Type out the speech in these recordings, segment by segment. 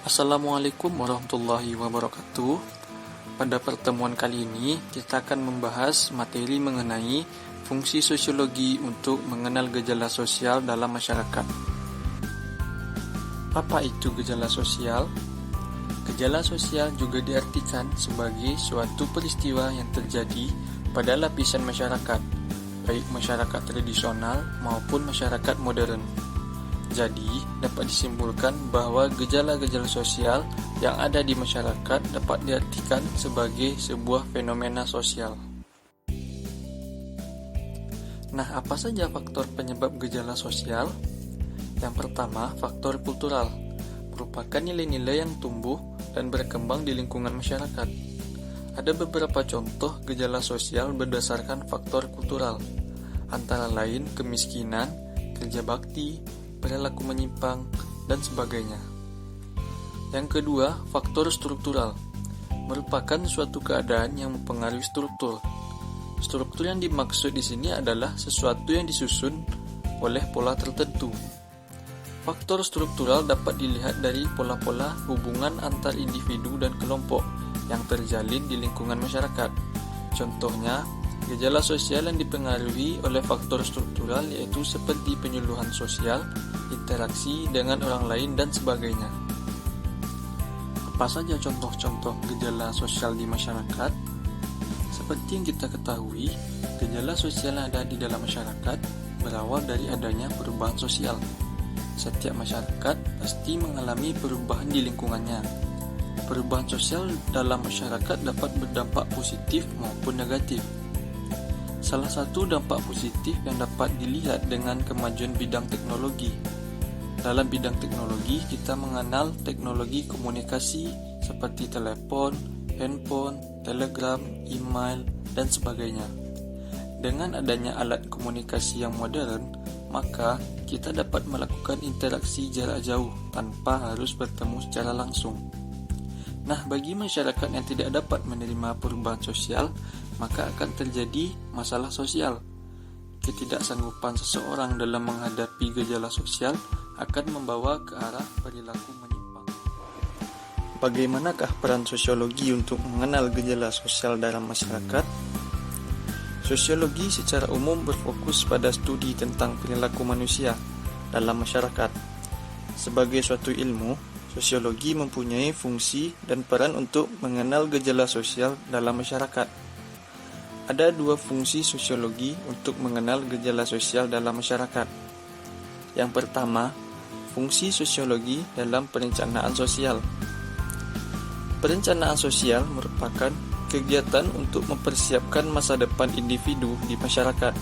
Assalamualaikum warahmatullahi wabarakatuh. Pada pertemuan kali ini, kita akan membahas materi mengenai fungsi sosiologi untuk mengenal gejala sosial dalam masyarakat. Apa itu gejala sosial? Gejala sosial juga diartikan sebagai suatu peristiwa yang terjadi pada lapisan masyarakat, baik masyarakat tradisional maupun masyarakat modern. Jadi, dapat disimpulkan bahwa gejala-gejala sosial yang ada di masyarakat dapat diartikan sebagai sebuah fenomena sosial. Nah, apa saja faktor penyebab gejala sosial? Yang pertama, faktor kultural, merupakan nilai-nilai yang tumbuh dan berkembang di lingkungan masyarakat. Ada beberapa contoh gejala sosial berdasarkan faktor kultural, antara lain kemiskinan, kerja bakti, perilaku menyimpang, dan sebagainya. Yang kedua, faktor struktural, merupakan suatu keadaan yang mempengaruhi struktur. Struktur yang dimaksud di sini adalah sesuatu yang disusun oleh pola tertentu. Faktor struktural dapat dilihat dari pola-pola hubungan antar individu dan kelompok yang terjalin di lingkungan masyarakat. Contohnya, gejala sosial yang dipengaruhi oleh faktor struktural yaitu seperti penyuluhan sosial, interaksi dengan orang lain, dan sebagainya. Apa saja contoh-contoh gejala sosial di masyarakat? Seperti yang kita ketahui, gejala sosial yang ada di dalam masyarakat berawal dari adanya perubahan sosial. Setiap masyarakat pasti mengalami perubahan di lingkungannya. Perubahan sosial dalam masyarakat dapat berdampak positif maupun negatif. Salah satu dampak positif yang dapat dilihat dengan kemajuan bidang teknologi. Dalam bidang teknologi, kita mengenal teknologi komunikasi seperti telepon, handphone, telegram, email, dan sebagainya. Dengan adanya alat komunikasi yang modern, maka kita dapat melakukan interaksi jarak jauh tanpa harus bertemu secara langsung. Nah, bagi masyarakat yang tidak dapat menerima perubahan sosial, maka akan terjadi masalah sosial. Ketidaksanggupan seseorang dalam menghadapi gejala sosial akan membawa ke arah perilaku menyimpang. Bagaimanakah peran sosiologi untuk mengenal gejala sosial dalam masyarakat? Sosiologi secara umum berfokus pada studi tentang perilaku manusia dalam masyarakat. Sebagai suatu ilmu, sosiologi mempunyai fungsi dan peran untuk mengenal gejala sosial dalam masyarakat. Ada dua fungsi sosiologi untuk mengenal gejala sosial dalam masyarakat. Yang pertama, fungsi sosiologi dalam perencanaan sosial. Perencanaan sosial merupakan kegiatan untuk mempersiapkan masa depan individu di masyarakat.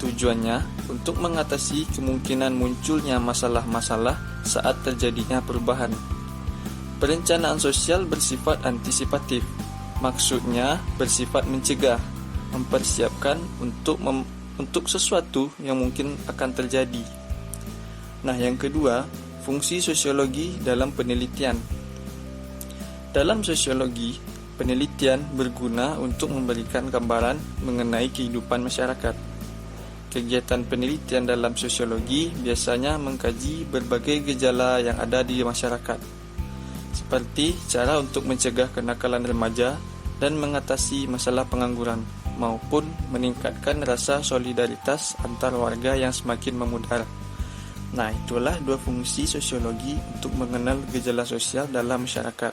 Tujuannya untuk mengatasi kemungkinan munculnya masalah-masalah saat terjadinya perubahan. Perencanaan sosial bersifat antisipatif, maksudnya bersifat mencegah, mempersiapkan untuk sesuatu yang mungkin akan terjadi. Nah, yang kedua, fungsi sosiologi dalam penelitian. Dalam sosiologi, penelitian berguna untuk memberikan gambaran mengenai kehidupan masyarakat. Kegiatan penelitian dalam sosiologi biasanya mengkaji berbagai gejala yang ada di masyarakat, seperti cara untuk mencegah kenakalan remaja dan mengatasi masalah pengangguran, maupun meningkatkan rasa solidaritas antar warga yang semakin memudar. Nah, itulah dua fungsi sosiologi untuk mengenal gejala sosial dalam masyarakat.